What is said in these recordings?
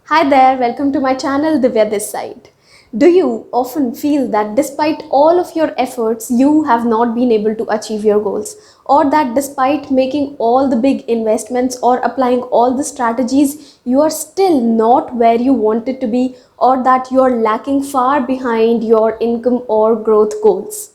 Hi there, welcome to my channel Divya this side. Do you often feel that despite all of your efforts, you have not been able to achieve your goals? Or that despite making all the big investments or applying all the strategies, you are still not where you wanted to be, or that you are lacking far behind your income or growth goals?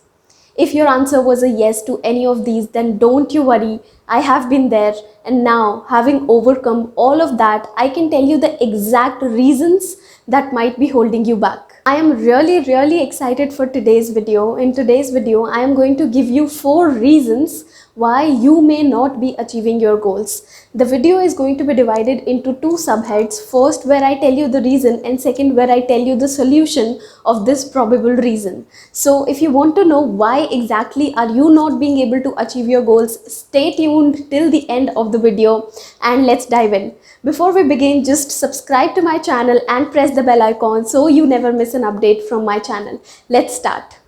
If your answer was a yes to any of these, then don't you worry. I have been there, and now, having overcome all of that, I can tell you the exact reasons that might be holding you back. I am really excited for today's video. In today's video, I am going to give you 4 reasons why you may not be achieving your goals. The video is going to be divided into 2 subheads. First, where I tell you the reason, and second, where I tell you the solution of this probable reason. So if you want to know why exactly are you not being able to achieve your goals, stay tuned till the end of the video and let's dive in. Before we begin, just subscribe to my channel and press the bell icon so you never miss an update from my channel. Let's start.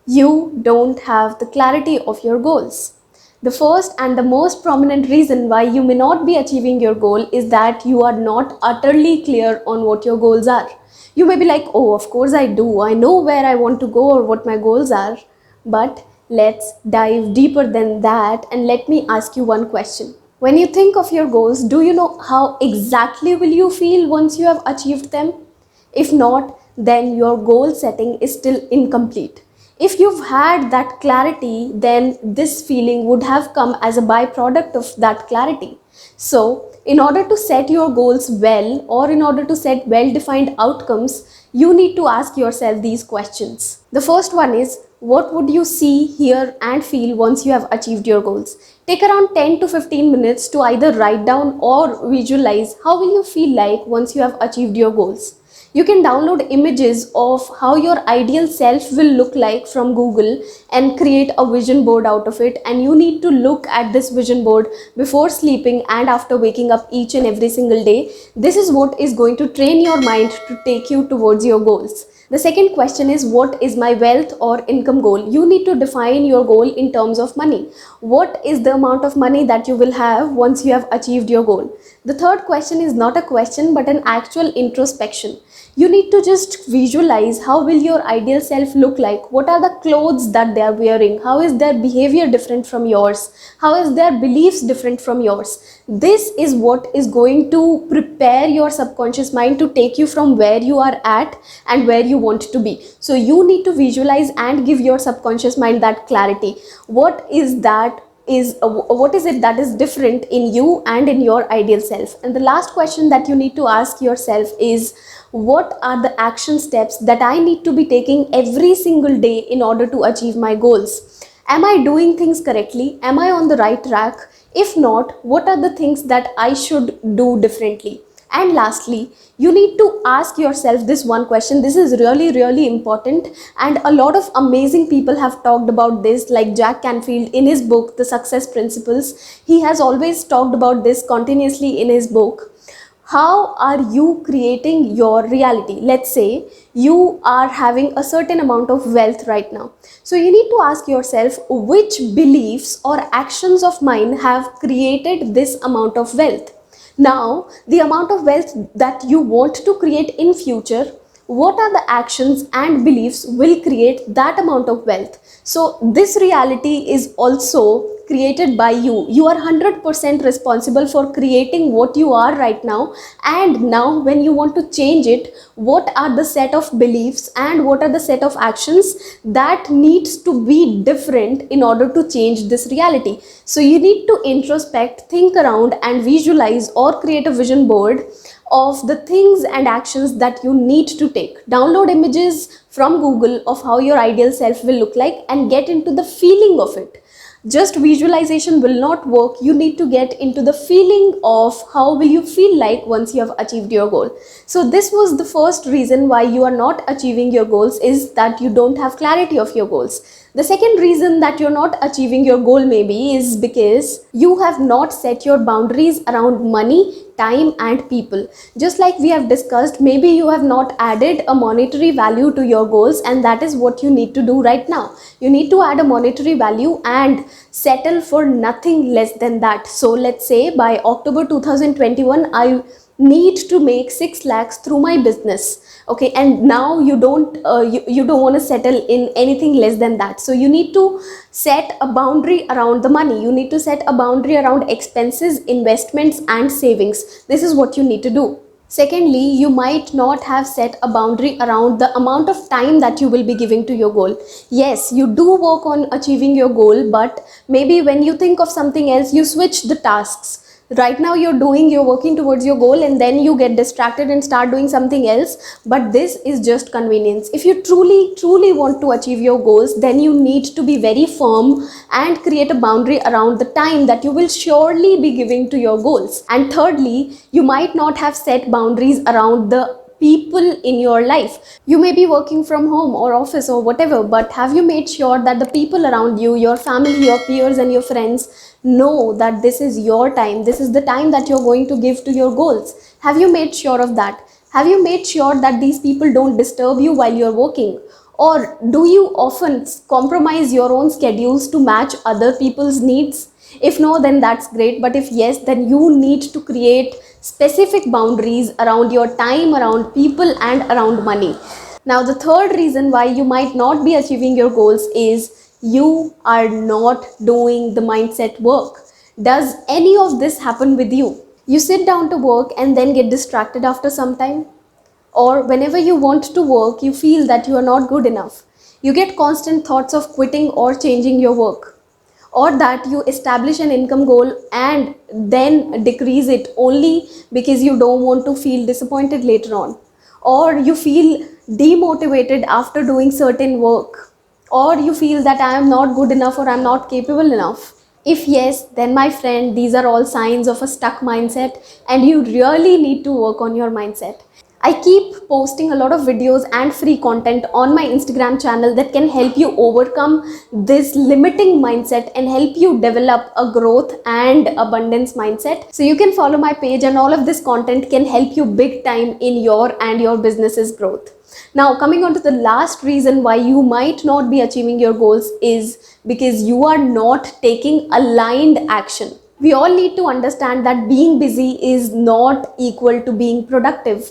You don't have the clarity of your goals. The first and the most prominent reason why you may not be achieving your goal is that you are not utterly clear on what your goals are. You may be like, oh, of course I do. I know where I want to go or what my goals are. But let's dive deeper than that and let me ask you one question. When you think of your goals, do you know how exactly will you feel once you have achieved them? If not, then your goal setting is still incomplete. If you've had that clarity, then this feeling would have come as a byproduct of that clarity. So, in order to set your goals well, or in order to set well-defined outcomes, you need to ask yourself these questions. The first one is, what would you see, hear and feel once you have achieved your goals? Take around 10 to 15 minutes to either write down or visualize how will you feel like once you have achieved your goals. You can download images of how your ideal self will look like from Google and create a vision board out of it, and you need to look at this vision board before sleeping and after waking up each and every single day. This is what is going to train your mind to take you towards your goals. The second question is, what is my wealth or income goal? You need to define your goal in terms of money. What is the amount of money that you will have once you have achieved your goal? The third question is not a question but an actual introspection. You need to just visualize how will your ideal self look like. What are the clothes that they are wearing? How is their behavior different from yours? How is their beliefs different from yours? This is what is going to prepare your subconscious mind to take you from where you are at and where you want to be. So you need to visualize and give your subconscious mind that clarity. What is it that is different in you and in your ideal self? And the last question that you need to ask yourself is, what are the action steps that I need to be taking every single day in order to achieve my goals? Am I doing things correctly? Am I on the right track? If not, what are the things that I should do differently? And lastly, you need to ask yourself this one question. This is really important, and a lot of amazing people have talked about this, like Jack Canfield in his book The Success Principles. He has always talked about this continuously in his book. How are you creating your reality? Let's say you are having a certain amount of wealth right now. So you need to ask yourself, which beliefs or actions of mine have created this amount of wealth? Now, the amount of wealth that you want to create in future, what are the actions and beliefs will create that amount of wealth? So this reality is also created by you. You are 100% responsible for creating what you are right now. And now when you want to change it, what are the set of beliefs and what are the set of actions that needs to be different in order to change this reality? So you need to introspect, think around and visualize or create a vision board of the things and actions that you need to take. Download images from Google of how your ideal self will look like and get into the feeling of it. Just visualization will not work. You need to get into the feeling of how will you feel like once you have achieved your goal. So this was the first reason why you are not achieving your goals, is that you don't have clarity of your goals. The second reason that you're not achieving your goal maybe is because you have not set your boundaries around money, time, and people. Just like we have discussed, maybe you have not added a monetary value to your goals, and that is what you need to do right now. You need to add a monetary value and settle for nothing less than that. So let's say by October 2021, I need to make 6 lakhs through my business. Okay, and now you don't want to settle in anything less than that. So you need to set a boundary around the money. You need to set a boundary around expenses, investments, and savings. This is what you need to do. Secondly, you might not have set a boundary around the amount of time that you will be giving to your goal. Yes, you do work on achieving your goal, but maybe when you think of something else, you switch the tasks. Right now you're working towards your goal, and then you get distracted and start doing something else. But this is just convenience. If you truly want to achieve your goals, then you need to be very firm and create a boundary around the time that you will surely be giving to your goals. And thirdly, you might not have set boundaries around the people in your life. You may be working from home or office or whatever, but have you made sure that the people around you, your family, your peers, and your friends know that this is your time, this is the time that you're going to give to your goals? Have you made sure of that? Have you made sure that these people don't disturb you while you're working? Or do you often compromise your own schedules to match other people's needs? If no, then that's great. But if yes, then you need to create specific boundaries around your time, around people, and around money. Now, the third reason why you might not be achieving your goals is you are not doing the mindset work. Does any of this happen with you? You sit down to work and then get distracted after some time? Or whenever you want to work, you feel that you are not good enough. You get constant thoughts of quitting or changing your work. Or that you establish an income goal and then decrease it only because you don't want to feel disappointed later on. Or you feel demotivated after doing certain work. Or you feel that I am not good enough or I am not capable enough. If yes, then my friend, these are all signs of a stuck mindset, and you really need to work on your mindset. I keep posting a lot of videos and free content on my Instagram channel that can help you overcome this limiting mindset and help you develop a growth and abundance mindset. So you can follow my page, and all of this content can help you big time in your and your business's growth. Now, coming on to the last reason why you might not be achieving your goals is because you are not taking aligned action. We all need to understand that being busy is not equal to being productive.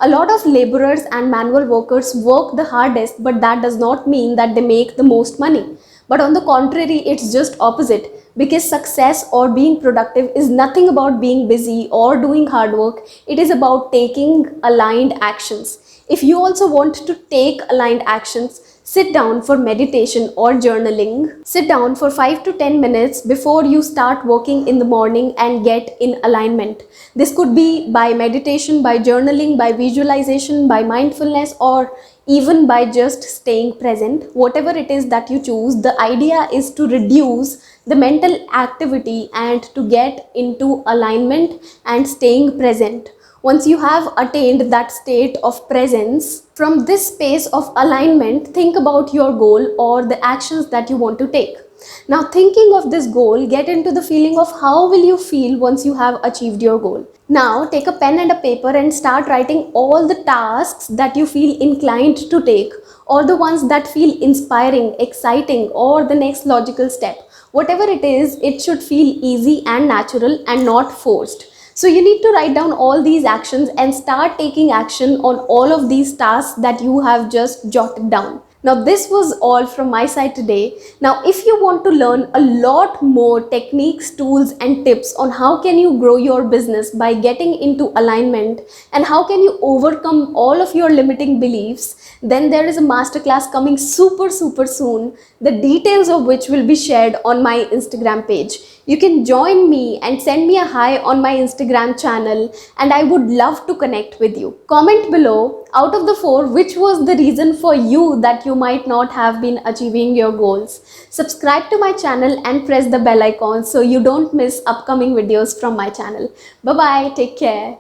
A lot of laborers and manual workers work the hardest, but that does not mean that they make the most money. But on the contrary, it's just opposite, because success or being productive is nothing about being busy or doing hard work. It is about taking aligned actions. If you also want to take aligned actions, sit down for meditation or journaling. Sit down for 5 to 10 minutes before you start working in the morning and get in alignment. This could be by meditation, by journaling, by visualization, by mindfulness, or even by just staying present. Whatever it is that you choose, the idea is to reduce the mental activity and to get into alignment and staying present. Once you have attained that state of presence, from this space of alignment, think about your goal or the actions that you want to take. Now, thinking of this goal, get into the feeling of how will you feel once you have achieved your goal. Now, take a pen and a paper and start writing all the tasks that you feel inclined to take, or the ones that feel inspiring, exciting, or the next logical step. Whatever it is, it should feel easy and natural and not forced. So you need to write down all these actions and start taking action on all of these tasks that you have just jotted down. Now, this was all from my side today. Now, if you want to learn a lot more techniques, tools, and tips on how can you grow your business by getting into alignment and how can you overcome all of your limiting beliefs, then there is a masterclass coming super soon, the details of which will be shared on my Instagram page. You can join me and send me a hi on my Instagram channel, and I would love to connect with you. Comment below, out of the 4, which was the reason for you that you might not have been achieving your goals. Subscribe to my channel and press the bell icon so you don't miss upcoming videos from my channel. Bye bye, take care.